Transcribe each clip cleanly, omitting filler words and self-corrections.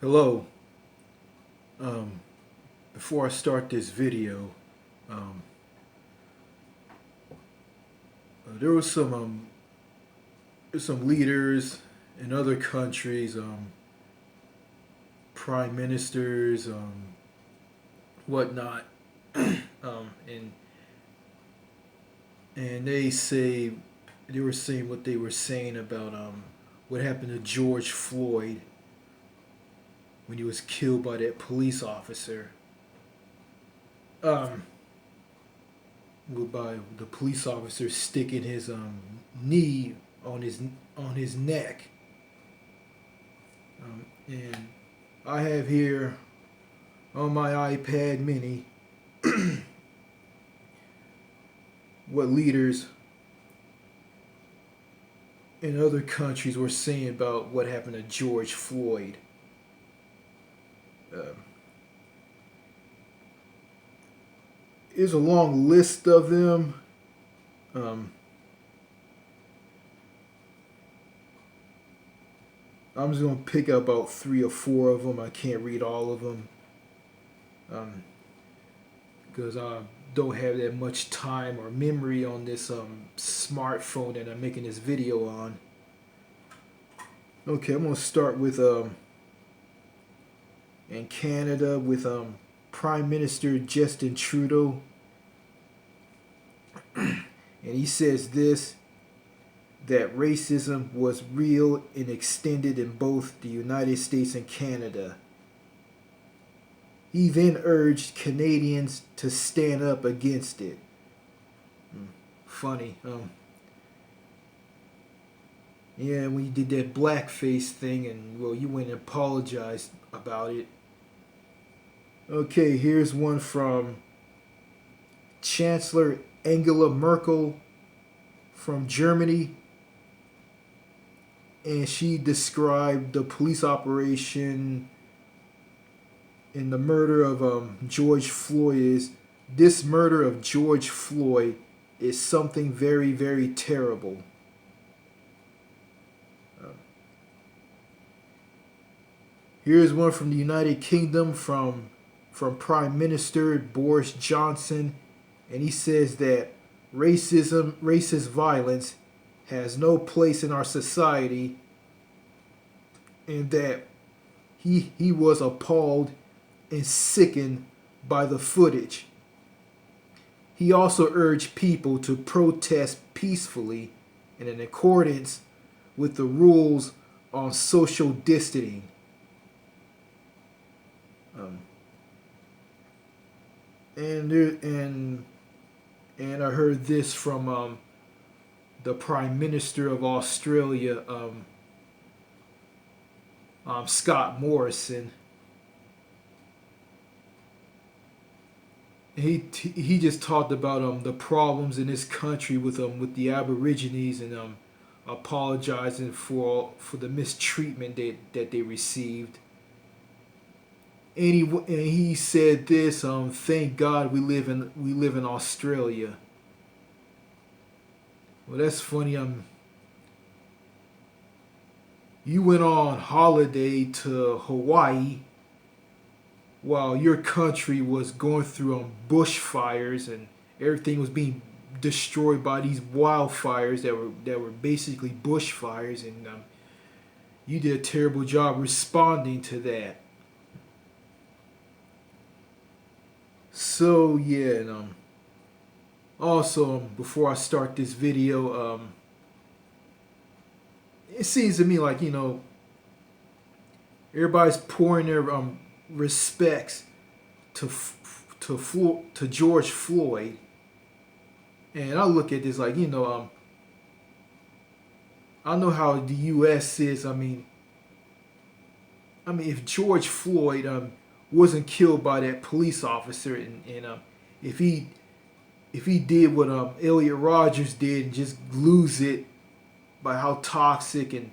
Hello. Um, Before I start this video, um, there was some leaders in other countries, prime ministers, whatnot, and they say they were saying what they were saying about what happened to George Floyd when he was killed by that police officer. Um, by the police officer sticking his knee on his neck. And I have here on my iPad Mini what leaders in other countries were saying about what happened to George Floyd. Um, there's a long list of them. Um, I'm just gonna pick out about 3 or 4 of them. I can't read all of them because I don't have that much time or memory on this smartphone that I'm making this video on. Okay, I'm gonna start with in Canada with Prime Minister Justin Trudeau, and he says this that racism was real and extended in both the United States and Canada. He then urged Canadians to stand up against it. Funny. Yeah, when you did that blackface thing and, well, you went and apologized about it. Okay, here's one from Chancellor Angela Merkel from Germany. And she described the police operation in the murder of George Floyd is this murder of George Floyd is something very, very terrible. Uh, Here's one from the United Kingdom from Prime Minister Boris Johnson, and he says that racist violence has no place in our society, and that he was appalled and sickened by the footage. He also urged people to protest peacefully and in accordance with the rules on social distancing. Um, and there, and I heard this from the Prime Minister of Australia, Scott Morrison. He just talked about the problems in this country with the Aborigines, and apologizing for the mistreatment that they received. And he said this, thank God we live in Australia. Well, that's funny. You went on holiday to Hawaii while your country was going through bushfires, and everything was being destroyed by these wildfires that were basically bushfires, and you did a terrible job responding to that. So yeah, and also before I start this video, it seems to me like everybody's pouring their respects to to George Floyd, and I look at this like I know how the U.S. is. I mean, if George Floyd wasn't killed by that police officer, and if he did what Elliot Rogers did and just lose it by how toxic and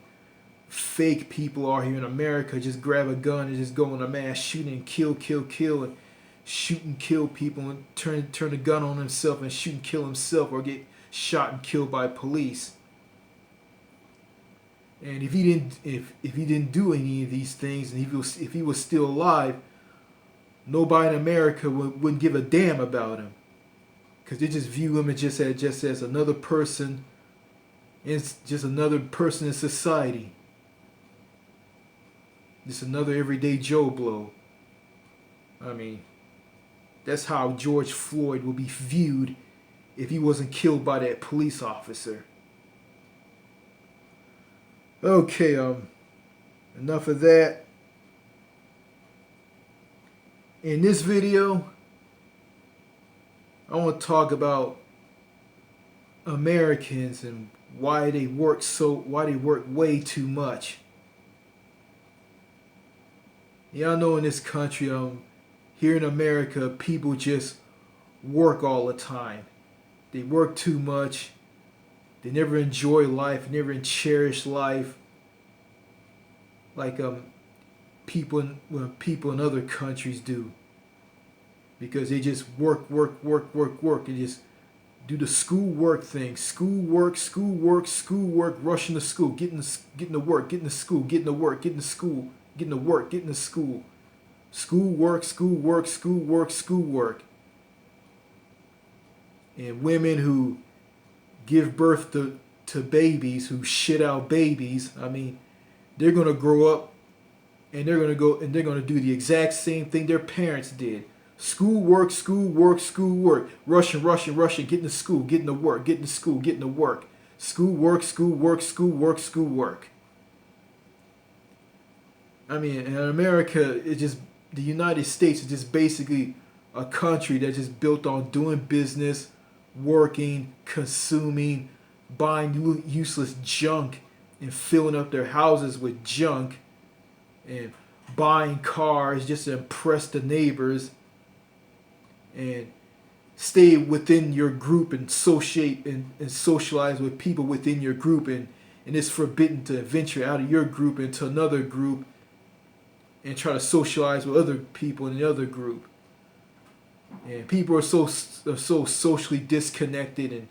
fake people are here in America, just grab a gun and just go on a mass shooting and kill, and shoot and kill people, and turn the gun on himself and shoot and kill himself, or get shot and killed by police. And if he didn't do any of these things, and if he was still alive, nobody in America wouldn't give a damn about him, because they just view him as just as another person. It's just another person in society. Just another everyday Joe Blow. I mean, that's how George Floyd will be viewed if he wasn't killed by that police officer. Okay, enough of that. In this video, I want to talk about Americans and why they work way too much. Y'all know in this country, here in America, people just work all the time. They work too much. They never enjoy life, never cherish life. Like people in other countries do. Because they just work, and just do the schoolwork thing. Schoolwork, rushing to school, getting to work, getting to school, getting to work, getting to school, getting to work, getting to school. Schoolwork. And women who give birth to babies, who shit out babies, I mean, they're gonna grow up and they're gonna do the exact same thing their parents did. Schoolwork, rushing, getting to school, getting to work, getting to school, getting to work. Schoolwork. I mean, in America, the United States is just basically a country that's just built on doing business, working, consuming, buying useless junk, and filling up their houses with junk, and buying cars just to impress the neighbors, and stay within your group and associate and socialize with people within your group, and it's forbidden to venture out of your group into another group and try to socialize with other people in the other group. And people are so socially disconnected, and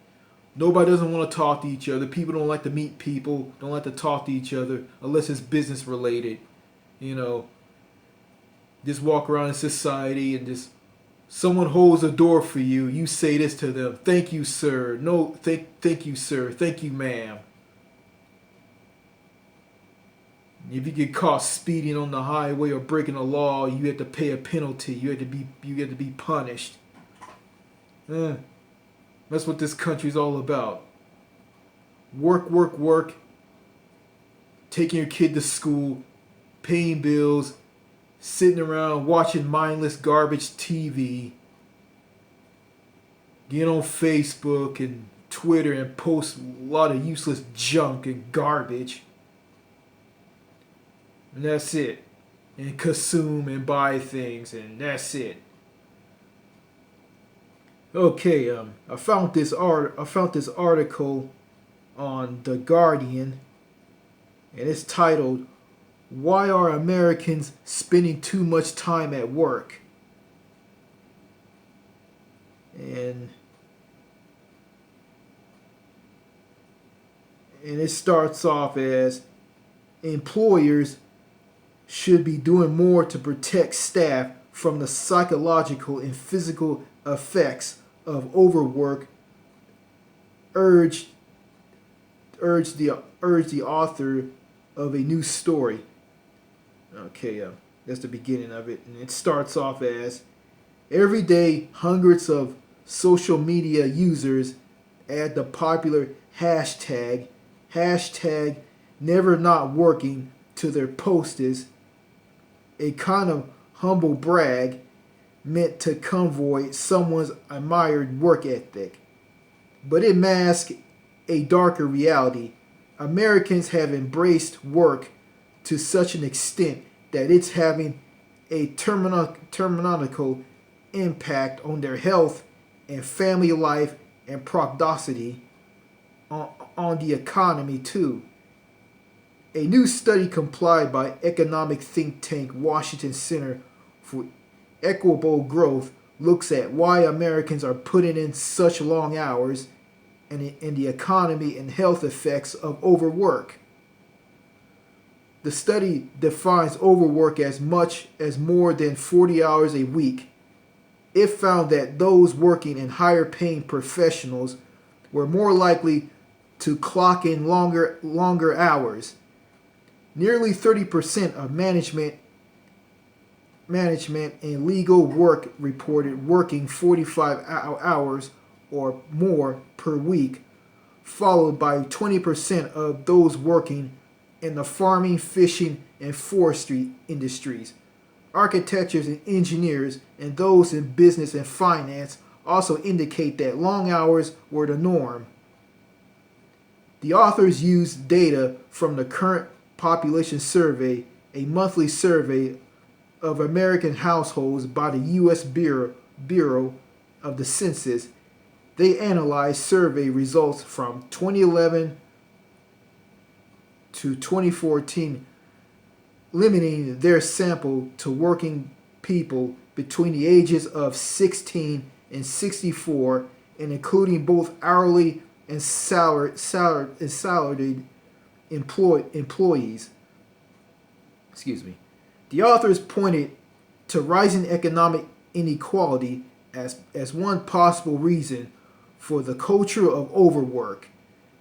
nobody doesn't want to talk to each other. People don't like to meet people, don't like to talk to each other unless it's business related. You know, just walk around in society and just someone holds a door for you. You say this to them: "Thank you, sir." No, thank you, sir. Thank you, ma'am. If you get caught speeding on the highway or breaking a law, you have to pay a penalty. You have to be punished. That's what this country's all about. Work. Taking your kid to school, paying bills, sitting around watching mindless garbage TV, getting on Facebook and Twitter and post a lot of useless junk and garbage. And that's it. And consume and buy things, and that's it. Okay, I found this article on The Guardian, and it's titled, "Why Are Americans Spending Too Much Time at Work?" And it starts off as, employers should be doing more to protect staff from the psychological and physical effects of overwork, urged the author of a new story. Okay, that's the beginning of it, and it starts off as, every day hundreds of social media users add the popular hashtag never not working to their posts, a kind of humble brag meant to convoy someone's admired work ethic. But it masks a darker reality. Americans have embraced work to such an extent that it's having a terminal impact on their health and family life and prognosticity, on the economy too. A new study compiled by economic think tank Washington Center for Equitable Growth looks at why Americans are putting in such long hours and the economy and health effects of overwork. The study defines overwork as much as more than 40 hours a week. It found that those working in higher paying professionals were more likely to clock in longer hours. Nearly 30% of management and legal work reported working 45 hours or more per week, followed by 20% of those working in the farming, fishing, and forestry industries. Architects and engineers and those in business and finance also indicate that long hours were the norm. The authors used data from the Current Population Survey, a monthly survey of American households by the U.S. Bureau of the Census. They analyzed survey results from 2011 to 2014, limiting their sample to working people between the ages of 16 and 64, and including both hourly and salaried employees. The authors pointed to rising economic inequality as one possible reason for the culture of overwork.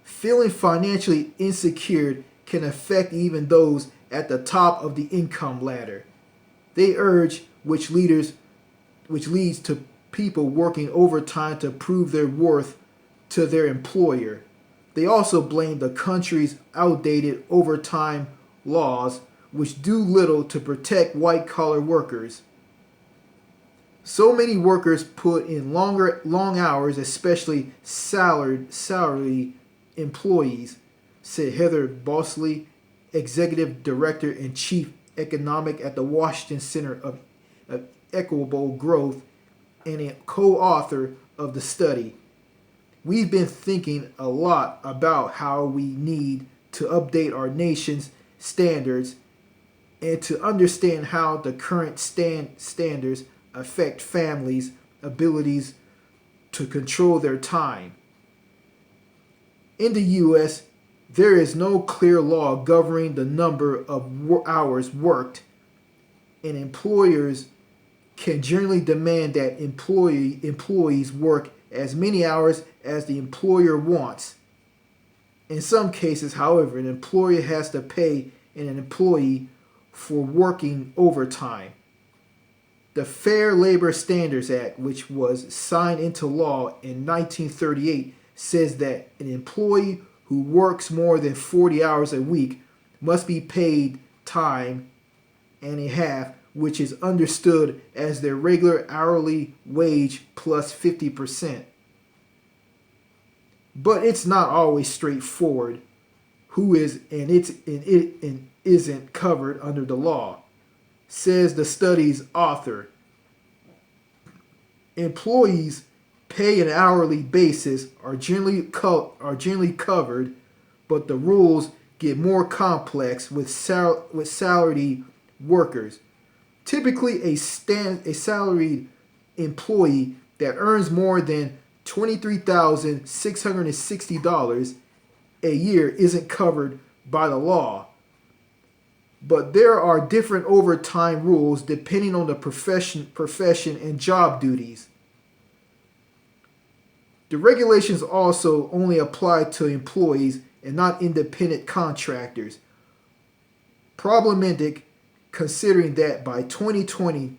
Feeling financially insecure can affect even those at the top of the income ladder. They urge which leads to people working overtime to prove their worth to their employer. They also blame the country's outdated overtime laws, which do little to protect white-collar workers. So many workers put in long hours, especially salary employees, said Heather Bosley, Executive Director and Chief Economic at the Washington Center of Equitable Growth and a co-author of the study. We've been thinking a lot about how we need to update our nation's standards and to understand how the current standards affect families' abilities to control their time. In the U.S., there is no clear law governing the number of hours worked, and employers can generally demand that employees work as many hours as the employer wants. In some cases, however, an employer has to pay an employee for working overtime. The Fair Labor Standards Act, which was signed into law in 1938, says that an employee who works more than 40 hours a week must be paid time and a half, which is understood as their regular hourly wage plus 50%. But it's not always straightforward who is and isn't covered under the law, says the study's author. Employees pay an hourly basis are generally covered, but the rules get more complex with salaried workers. Typically, a salaried employee that earns more than $23,660 a year isn't covered by the law. But there are different overtime rules depending on the profession and job duties. The regulations also only apply to employees and not independent contractors. Problematic, considering that by 2020,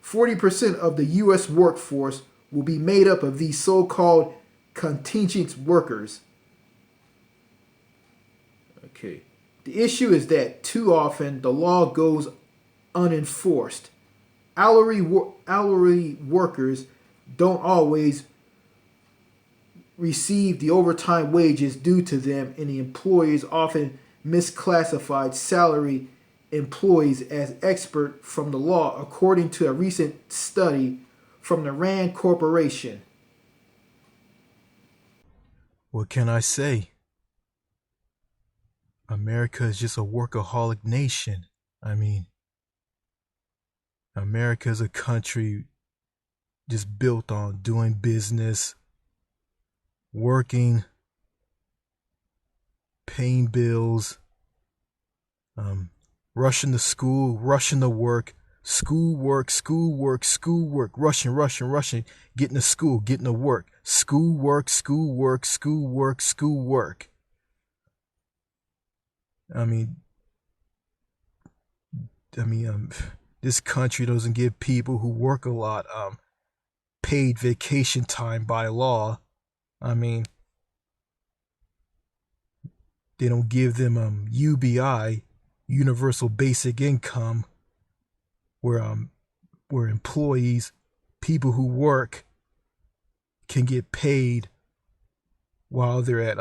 40% of the U.S. workforce will be made up of these so-called contingent workers. Okay. The issue is that too often the law goes unenforced. Hourly workers don't always receive the overtime wages due to them, and the employers often misclassified salary employees as expert from the law, according to a recent study from the Rand Corporation. What can I say? America is just a workaholic nation. I mean, America is a country just built on doing business, working, paying bills, Um, rushing to school, rushing to work, schoolwork, schoolwork, schoolwork, rushing, rushing, rushing, getting to school, getting to work, schoolwork, schoolwork, schoolwork, schoolwork. I mean, I mean, this country doesn't give people who work a lot paid vacation time by law. I mean, they don't give them UBI, Universal Basic Income, where employees, people who work, can get paid while they're at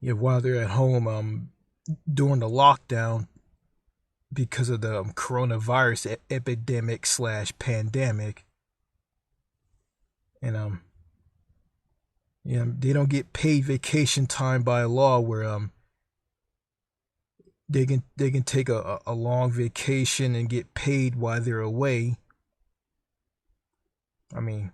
while they're at home during the lockdown because of the coronavirus epidemic slash pandemic. And they don't get paid vacation time by law where they can take a long vacation and get paid while they're away. I mean,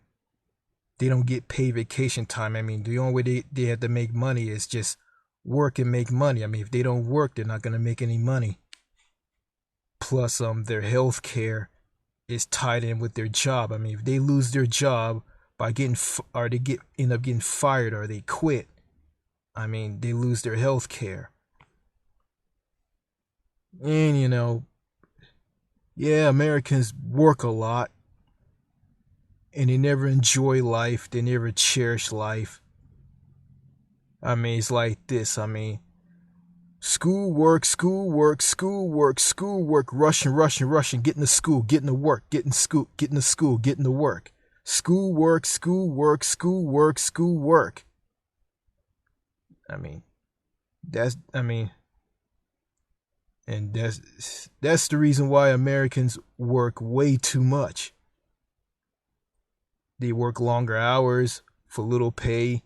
they don't get paid vacation time. I mean, the only way they have to make money is just work and make money. I mean, if they don't work, they're not going to make any money. Plus, their health care is tied in with their job. I mean, if they lose their job by end up getting fired or they quit, I mean, they lose their health care. And, Americans work a lot and they never enjoy life. They never cherish life. I mean, it's like this. I mean, schoolwork, schoolwork, schoolwork, schoolwork, rushing, rushing, rushing, getting to school, getting to work, getting to school, getting to school, getting to work. Schoolwork, schoolwork, schoolwork, schoolwork. I mean, and that's the reason why Americans work way too much. They work longer hours for little pay.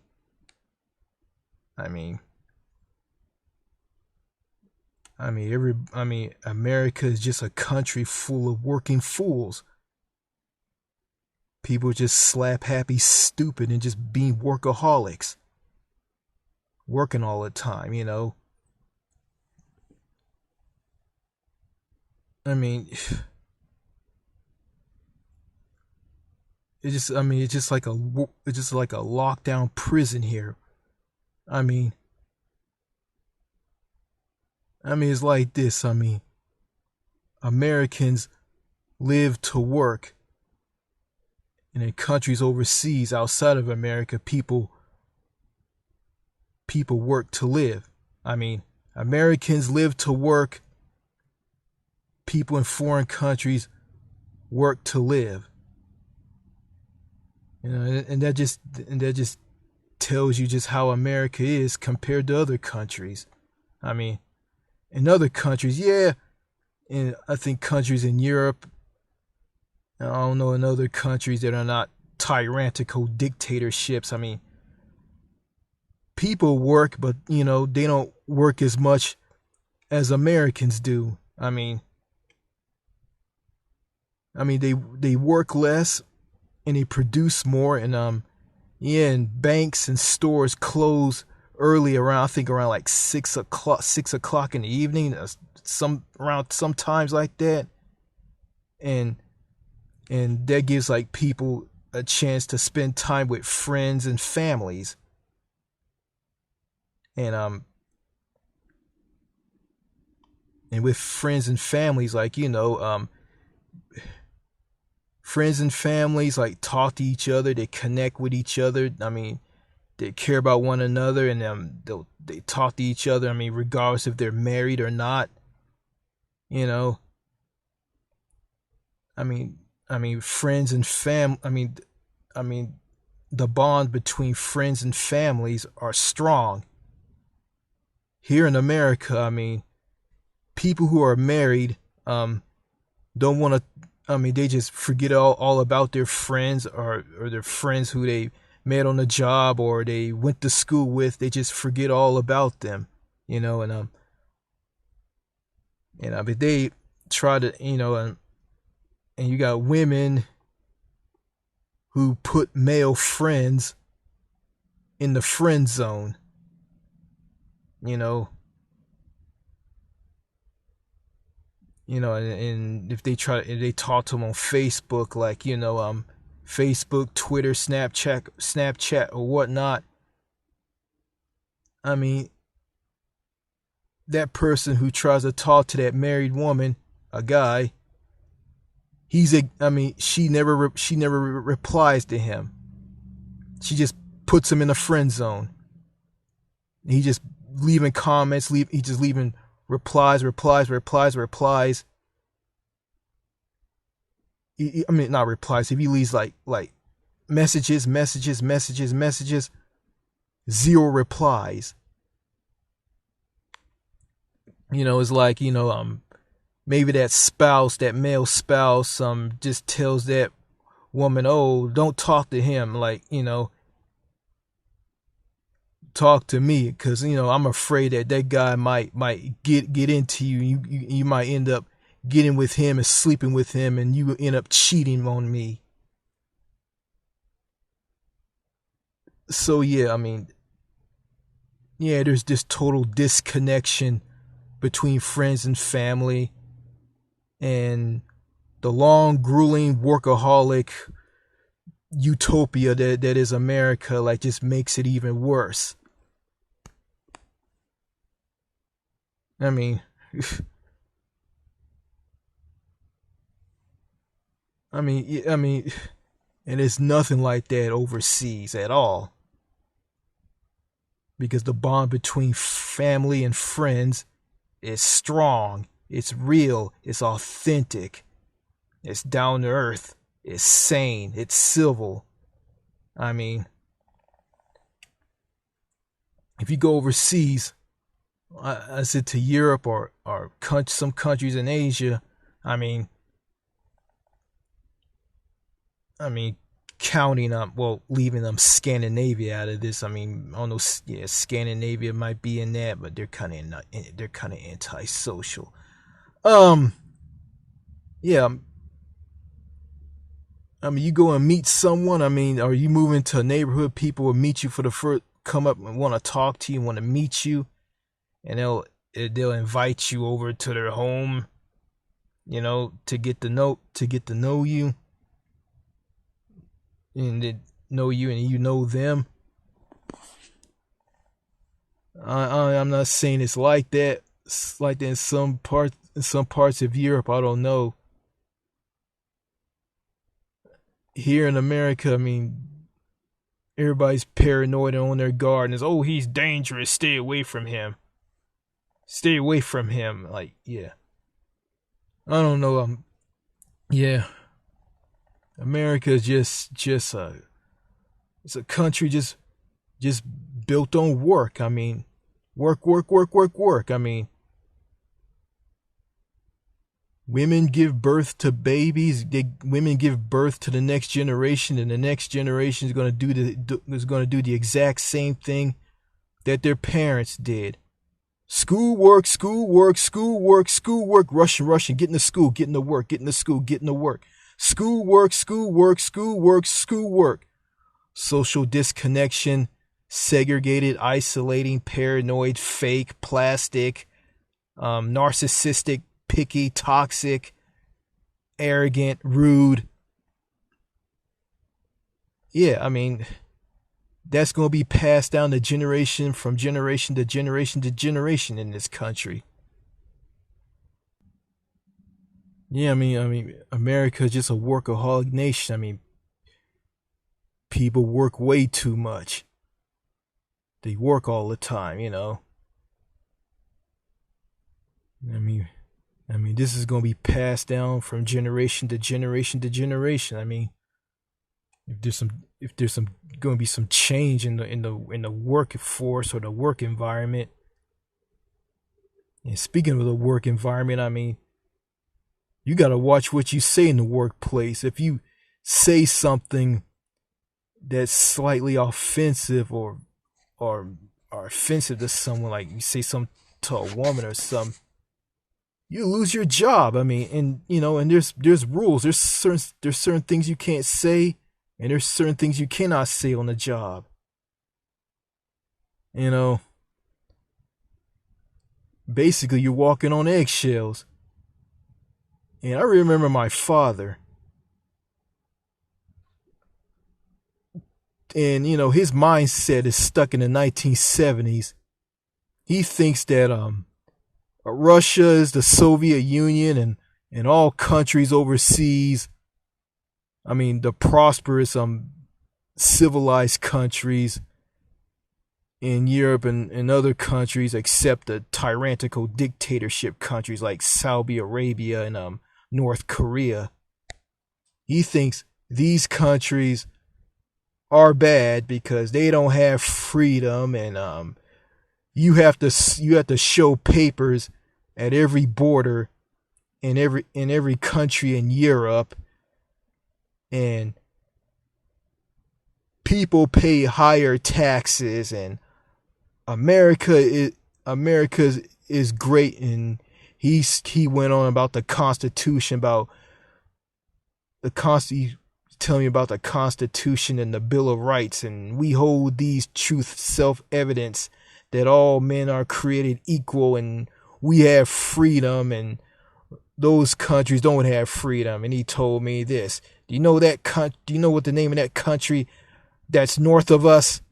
I mean, America is just a country full of working fools. People just slap happy, stupid, and just being workaholics. Working all the time, I mean, it's just like a lockdown prison here. I mean, it's like this. I mean, Americans live to work. And in countries overseas, outside of America, people work to live. I mean, Americans live to work. People in foreign countries work to live. And that just tells you just how America is compared to other countries. I mean, in other countries, and I think countries in Europe, I don't know, in other countries that are not tyrannical dictatorships. I mean, people work, but they don't work as much as Americans do. I mean, they work less and they produce more, and and banks and stores close early around like 6 o'clock in the evening, sometimes like that, and that gives like people a chance to spend time with friends and families. And with friends and families, like friends and families like talk to each other, they connect with each other. I mean, they care about one another, and they talk to each other. I mean, regardless if they're married or not. Friends and the bond between friends and families are strong. Here in America, I mean, people who are married don't want to. I mean, they just forget all about their friends or their friends who they met on the job or they went to school with. They just forget all about them, but they try to, and you got women who put male friends in the friend zone, and if they talk to him on Facebook, like, Facebook, Twitter, Snapchat or whatnot, I mean, that person who tries to talk to that married woman, a guy, she never replies to him. She just puts him in a friend zone. He just leaving comments, he just leaving replies. Not replies. If he leaves like messages, 0 replies. It's like, maybe that male spouse, just tells that woman, oh, don't talk to him, like, talk to me, because, I'm afraid that guy might get into you. You might end up getting with him and sleeping with him, and you end up cheating on me. So yeah, there's this total disconnection between friends and family, and the long, grueling, workaholic utopia that is America, like, just makes it even worse. And it's nothing like that overseas at all, because the bond between family and friends is strong, it's real, it's authentic, it's down to earth, it's sane, it's civil. If you go overseas, I said, to Europe or some countries in Asia, leaving Scandinavia out of this. I don't know. Yeah, Scandinavia might be in that, but they're kind of antisocial. Yeah. You go and meet someone. Or you move into a neighborhood, people will meet you for the first, come up and want to talk to you, want to meet you, and they'll invite you over to their home, to get to know you, and they know you and you know them. I'm not saying it's like that. It's like that in some parts of Europe. I don't know. Here in America, everybody's paranoid and on their guard, and it's, oh, he's dangerous, stay away from him. Like, yeah. I don't know. Yeah. America is just it's a country just built on work. Work. Women give birth to babies. Women give birth to the next generation, and the next generation is going to do the exact same thing that their parents did. Schoolwork, rushing, getting to school, getting to work, getting to school, getting to work. Schoolwork. Social disconnection, segregated, isolating, paranoid, fake, plastic, narcissistic, picky, toxic, arrogant, rude. Yeah, that's going to be passed down from generation to generation in this country. Yeah, America is just a workaholic nation. People work way too much. They work all the time, this is going to be passed down from generation to generation. If there's going to be some change in the workforce or the work environment. And speaking of the work environment, you got to watch what you say in the workplace. If you say something that's slightly offensive or offensive to someone, like you say something to a woman or something, you lose your job. And there's rules. There's certain things you can't say, and there's certain things you cannot say on the job. Basically, you're walking on eggshells. And I remember my father, and his mindset is stuck in the 1970s. He thinks that Russia is the Soviet Union, and all countries overseas, I mean the prosperous civilized countries in Europe and other countries, except the tyrannical dictatorship countries like Saudi Arabia and North Korea. He thinks these countries are bad because they don't have freedom, and you have to show papers at every border in every country in Europe, and people pay higher taxes, and America is great. And he went on about the Constitution, telling me about the Constitution and the Bill of Rights, and we hold these truths self-evidence that all men are created equal and we have freedom, and those countries don't have freedom. And he told me this: do you know what the name of that country that's north of us?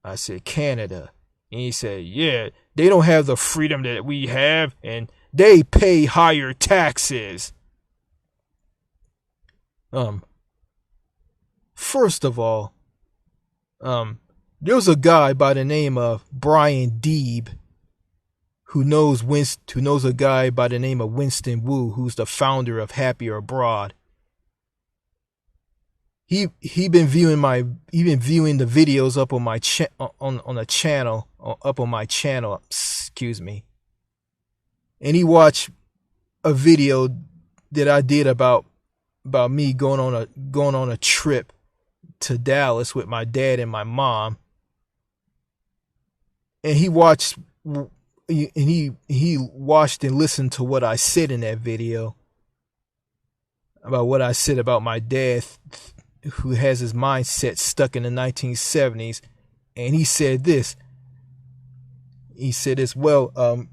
I said, Canada. And he said, yeah, they don't have the freedom that we have, and they pay higher taxes. First of all, there was a guy by the name of Brian Deeb who knows a guy by the name of Winston Wu, who's the founder of Happier Abroad. He been viewing the videos up on my channel, excuse me. And he watched a video that I did about me going on a trip to Dallas with my dad and my mom. And he watched and listened to what I said in that video about what I said about my dad, who has his mindset stuck in the 1970s. And he said this. Well,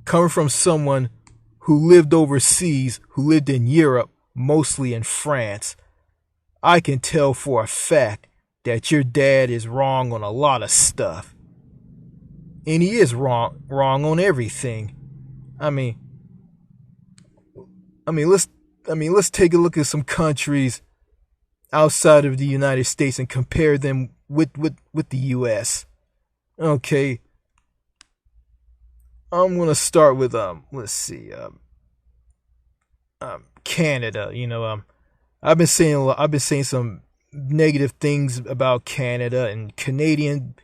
coming from someone who lived overseas, who lived in Europe, mostly in France, I can tell for a fact that your dad is wrong on a lot of stuff. And he is wrong on everything. I mean, let's take a look at some countries outside of the United States and compare them with the US. Okay. I'm gonna start with Canada. I've been saying some negative things about Canada, and Canadian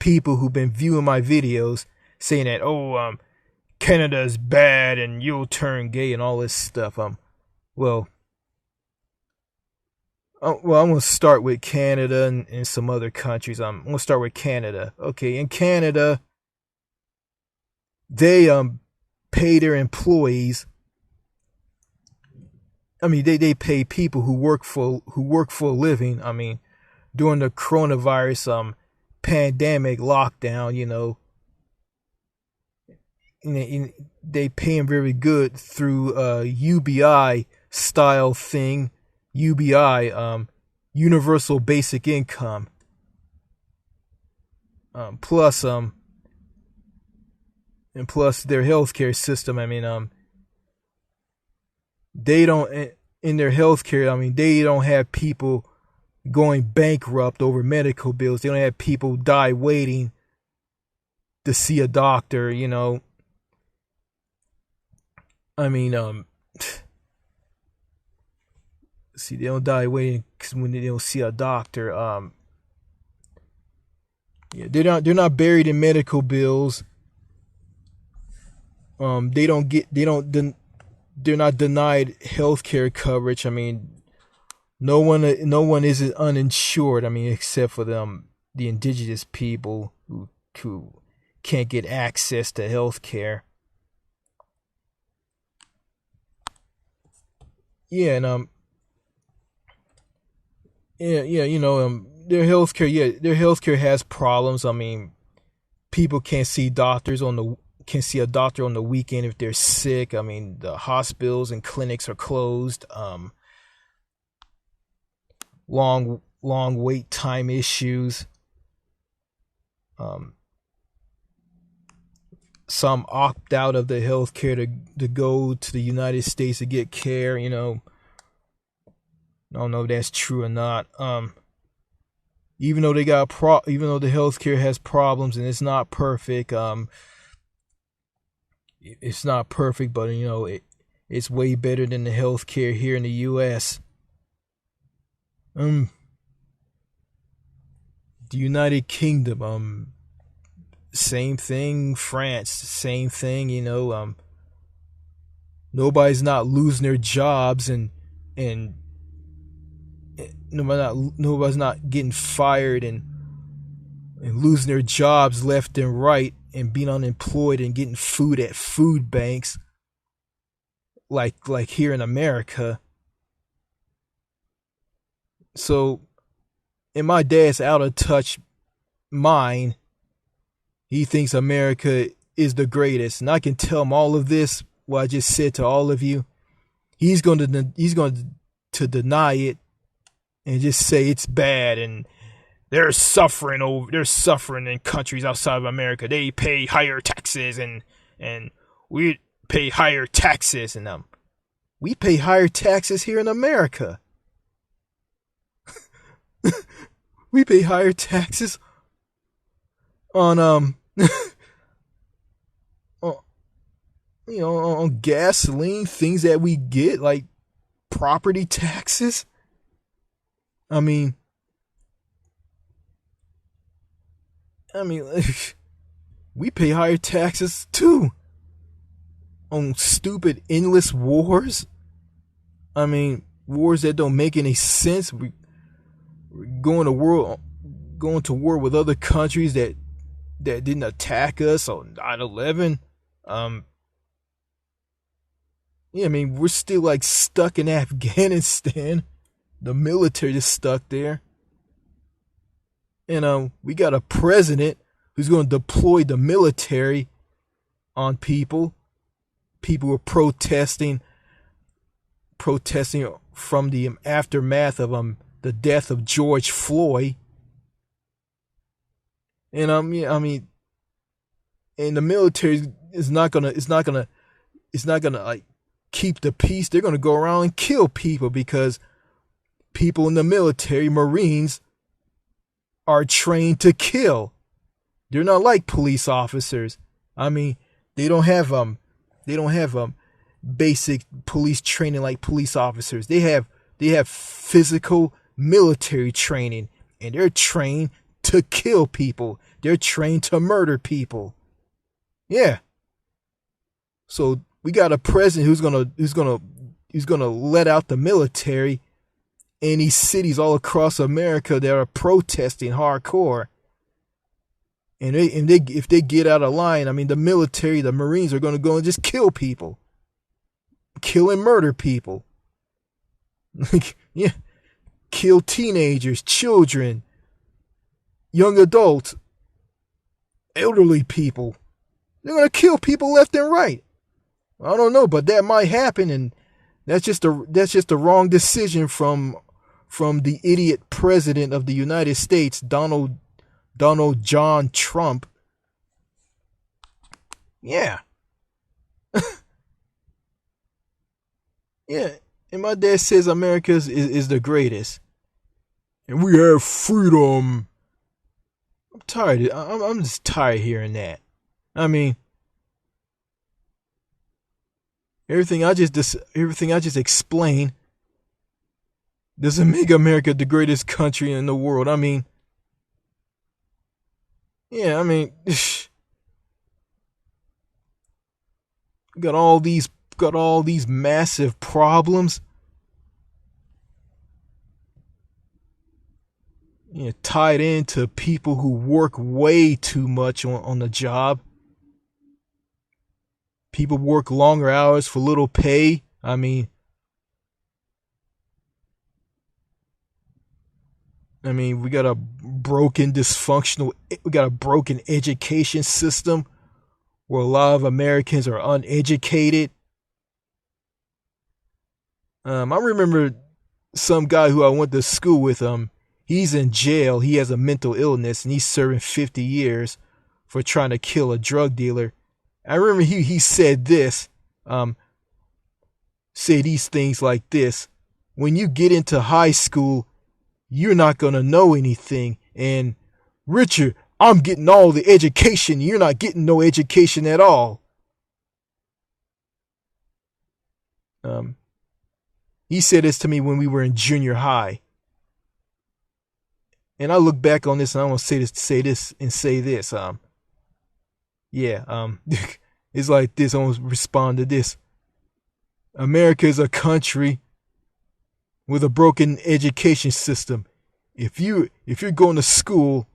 people who've been viewing my videos saying that Canada is bad and you'll turn gay and all this stuff. I'm gonna start with Canada and some other countries. I'm gonna start with Canada. Okay, in Canada, they pay their employees. I mean, they pay people who work for a living. I mean, during the coronavirus pandemic lockdown, they pay them very good through UBI style thing. UBI, Universal Basic Income. Plus their healthcare system. I mean, they don't, in their healthcare, I mean, they don't have people going bankrupt over medical bills. They don't have people die waiting to see a doctor. I mean, see, they don't die waiting when they don't see a doctor. Yeah, they're not buried in medical bills. They're not denied healthcare coverage. I mean, no one is uninsured. I mean, except for the indigenous people who can't get access to healthcare. Yeah, and their healthcare has problems. I mean, people can't see doctors on the can see a doctor on the weekend if they're sick. I mean, the hospitals and clinics are closed. Long wait time issues. Some opt out of the healthcare to go to the United States to get care. I don't know if that's true or not. Even though even though the healthcare has problems and it's not perfect, but it's way better than the healthcare here in the U.S. The United Kingdom, same thing. France, same thing. Nobody's not losing their jobs and nobody's not getting fired and losing their jobs left and right and being unemployed and getting food at food banks like here in America. So in my dad's out of touch mind, he thinks America is the greatest, and I can tell him all of this, what I just said to all of you. He's going to deny it and just say it's bad and they're suffering in countries outside of America. They pay higher taxes and we pay higher taxes, and we pay higher taxes here in America. We pay higher taxes on on gasoline, things that we get, like property taxes. I mean, we pay higher taxes too on stupid, endless wars. Wars that don't make any sense. We're going to war with other countries that didn't attack us on 9/11. We're still like stuck in Afghanistan. The military is stuck there. And we got a president who's going to deploy the military on people. People were protesting from the aftermath of the death of George Floyd. And and the military is not gonna like keep the peace. They're gonna go around and kill people, because people in the military, Marines, are trained to kill. They're not like police officers. They don't have basic police training like police officers. They have physical military training, and they're trained to kill people. They're trained to murder people. Yeah. So we got a president who's gonna let out the military in these cities all across America that are protesting hardcore. And if they get out of line, the military, the Marines, are gonna go and just kill people, kill and murder people. Yeah, kill teenagers, children, young adults, elderly people. They're gonna kill people left and right. I don't know, but that might happen, and that's just a wrong decision from the idiot president of the United States, Donald John Trump. Yeah. Yeah. And my dad says America is the greatest. And we have freedom. I'm tired. I'm just tired of hearing that. Everything I just explained doesn't make America the greatest country in the world. Got all these massive problems. Tied into people who work way too much on the job. People work longer hours for little pay. We got a broken education system where a lot of Americans are uneducated. I remember some guy who I went to school with. He's in jail. He has a mental illness, and he's serving 50 years for trying to kill a drug dealer. I remember he said this, say these things like this: when you get into high school, you're not gonna know anything. And Richard, I'm getting all the education. You're not getting no education at all. He said this to me when we were in junior high. And I look back on this and I want to say this. It's like this. I want to respond to this. America is a country with a broken education system. If you're going to school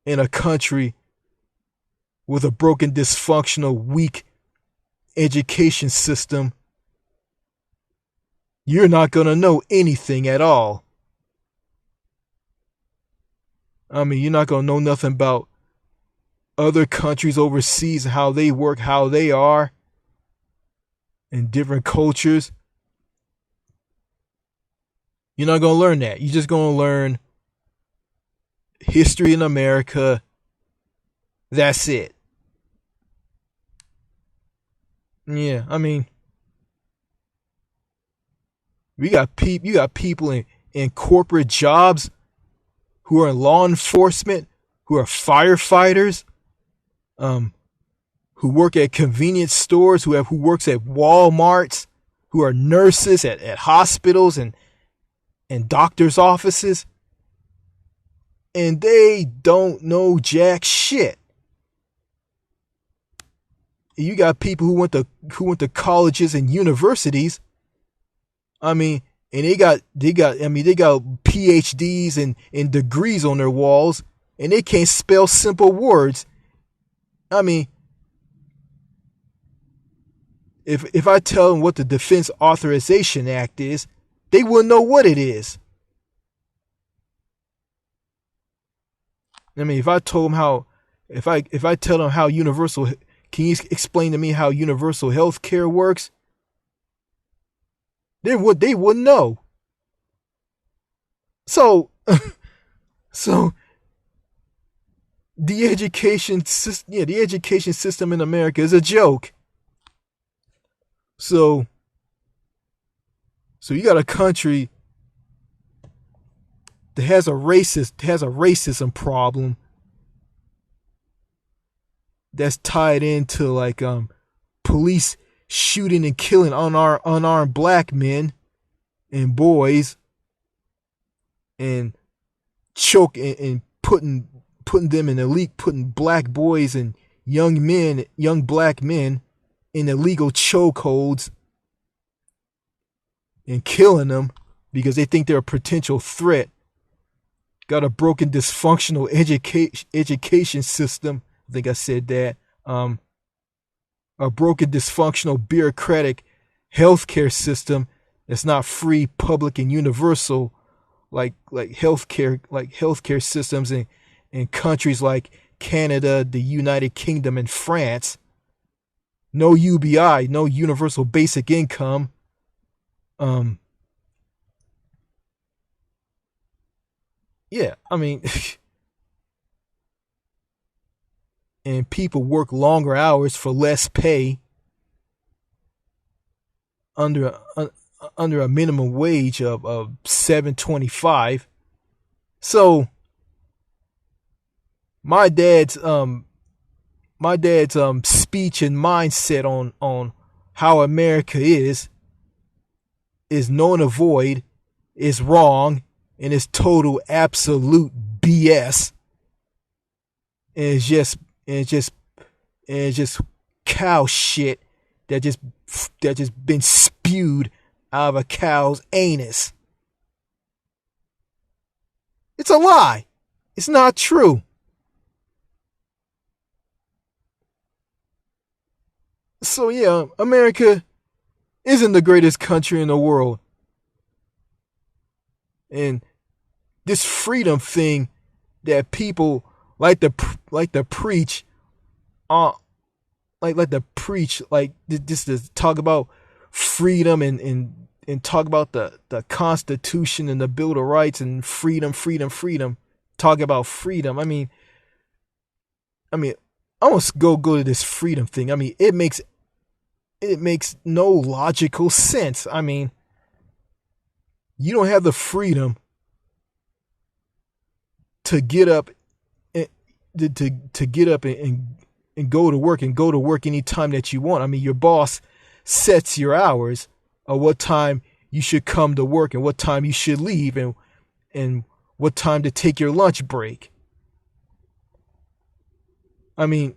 in a country with a broken, dysfunctional, weak education system, you're not going to know anything at all. I mean, you're not going to know nothing about other countries overseas, how they work, how they are, and different cultures. You're not going to learn that. You're just going to learn history in America. That's it. Yeah, I mean, you got people in corporate jobs who are in law enforcement, who are firefighters, who work at convenience stores, who works at Walmarts, who are nurses at hospitals and doctors' offices, and they don't know jack shit. You got people who went to colleges and universities. I mean, and they got PhDs and degrees on their walls, and they can't spell simple words. I mean, if I tell them what the Defense Authorization Act is, they wouldn't know what it is. I mean, if I tell them how universal, can you explain to me how universal health care works? They wouldn't know. So the education system in America is a joke. So you got a country that has a racism problem that's tied into like police shooting and killing unarmed black men and boys, and and putting them in putting black boys and young black men in illegal chokeholds and killing them because they think they're a potential threat. Got a broken, dysfunctional education system. I think I said that. A broken, dysfunctional, bureaucratic healthcare system that's not free, public, and universal, like healthcare systems in countries like Canada, the United Kingdom, and France. No UBI, no universal basic income. Yeah, I mean, and people work longer hours for less pay under a minimum wage of $7.25. So my dad's speech and mindset on how America is null and void, is wrong, and is total absolute BS. And it's just cow shit that just been spewed out of a cow's anus. It's a lie. It's not true. So yeah, America isn't the greatest country in the world. And this freedom thing that people like to preach like to preach, like just to talk about freedom and talk about the Constitution and the Bill of Rights and freedom, talk about freedom. I mean, I almost go to this freedom thing. I mean, it makes no logical sense. I mean, you don't have the freedom to get up and to get up and go to work anytime that you want. I mean, your boss sets your hours of what time you should come to work and what time you should leave and what time to take your lunch break. I mean,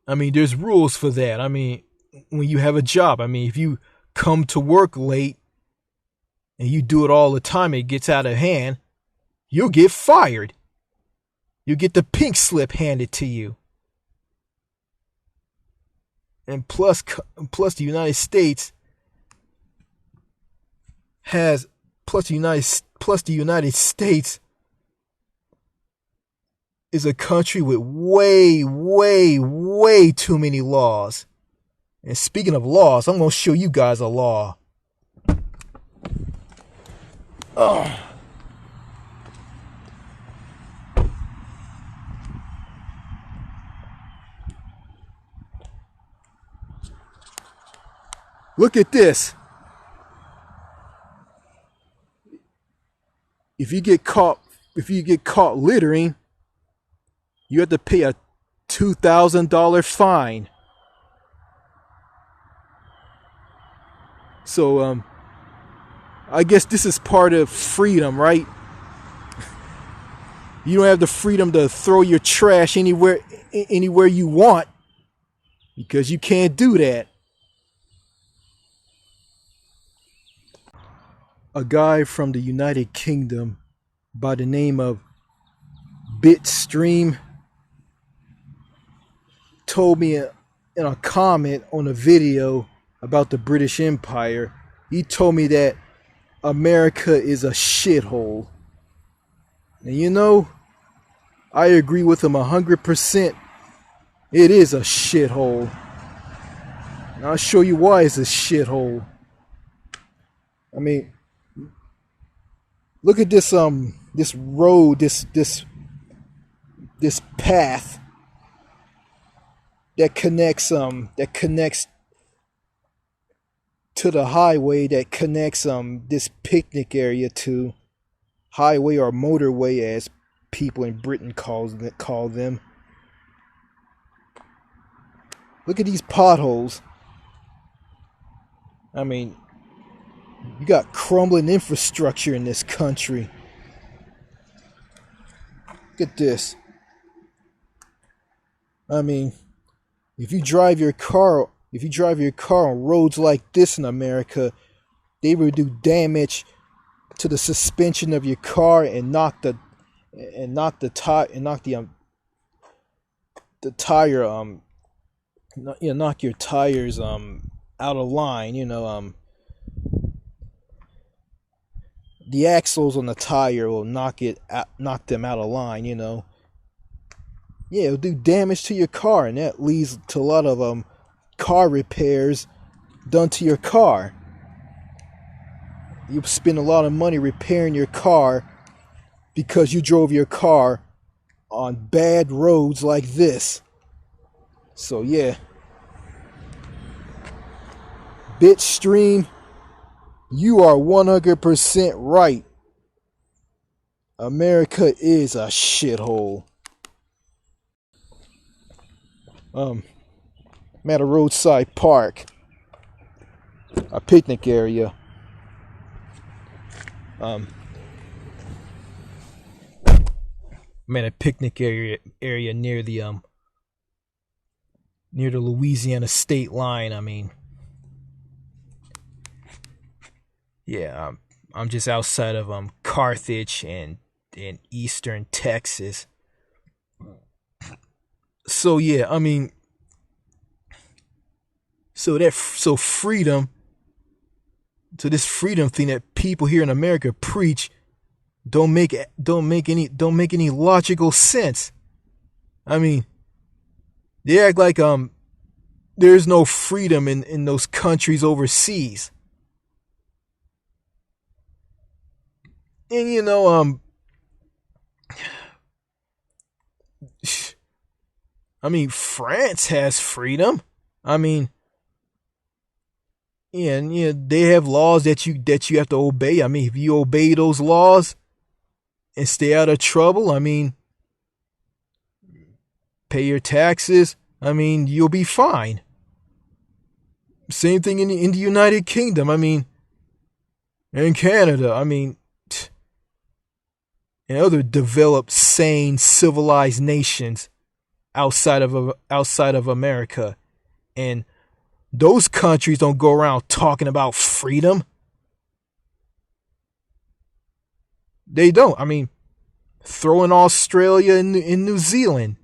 there's rules for that. I mean, when you have a job, I mean, if you come to work late and you do it all the time, it gets out of hand, you'll get fired. You get the pink slip handed to you. And plus the United States is a country with way too many laws. And speaking of laws, I'm going to show you guys a law. Look at this. If you get caught littering, you have to pay a $2,000 fine. So I guess this is part of freedom, right? You don't have the freedom to throw your trash anywhere you want because you can't do that. A guy from the United Kingdom by the name of Bitstream told me in a comment on a video about the British Empire. He told me that America is a shithole. And you know, I agree with him 100%. It is a shithole. And I'll show you why it's a shithole. I mean, look at this this road, this path that connects to the highway that connects this picnic area to highway or motorway as people in Britain call them. Look at these potholes. I mean, you got crumbling infrastructure in this country. Look at this. I mean, if you drive your car on roads like this in America, they will do damage to the suspension of your car and knock your tires out of line, you know. The axles on the tire will knock them out of line, you know. Yeah, it'll do damage to your car, and that leads to a lot of car repairs done to your car. You spend a lot of money repairing your car because you drove your car on bad roads like this. So yeah. Bitstream, you are 100% right. America is a shithole. I'm at a roadside park, a picnic area. I'm at a picnic area near the Louisiana state line. I mean, yeah, I'm just outside of Carthage and in eastern Texas. So yeah, I mean, so freedom. So this freedom thing that people here in America preach don't make any logical sense. I mean, They act like there's no freedom in those countries overseas. And I mean, France has freedom. I mean, yeah, and yeah, they have laws that you have to obey. I mean, if you obey those laws and stay out of trouble, I mean, pay your taxes, I mean, you'll be fine. Same thing in the United Kingdom. I mean, in Canada. I mean, and other developed, sane, civilized nations outside of America, and those countries don't go around talking about freedom. They don't. I mean, throw in Australia and in New Zealand.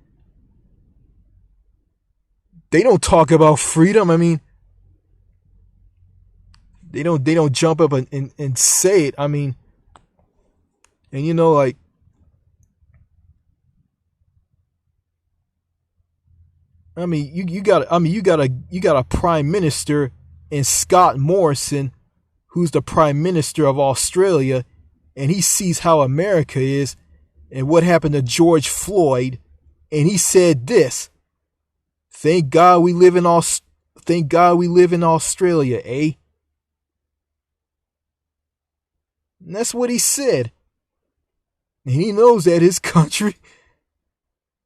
They don't talk about freedom. I mean, they don't jump up and say it. I mean, and like, I mean, you got a prime minister in Scott Morrison, who's the prime minister of Australia, and he sees how America is and what happened to George Floyd, and he said this: "Thank God we live in Australia, eh?" And that's what he said. And he knows that his country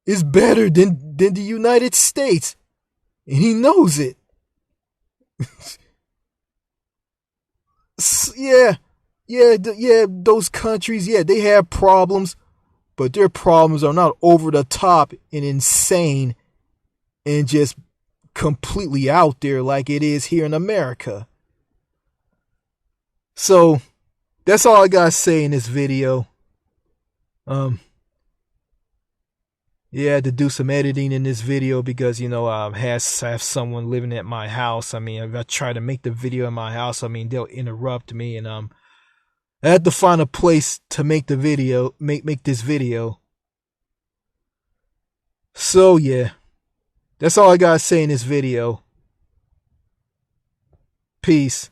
is better than the United States. And he knows it. Yeah, those countries, yeah, they have problems, but their problems are not over the top and insane and just completely out there like it is here in America. So, that's all I gotta say in this video. Yeah, I had to do some editing in this video because I have someone living at my house. I mean, if I try to make the video in my house, I mean they'll interrupt me, and I had to find a place to make the video, make this video. So yeah, that's all I gotta say in this video. Peace.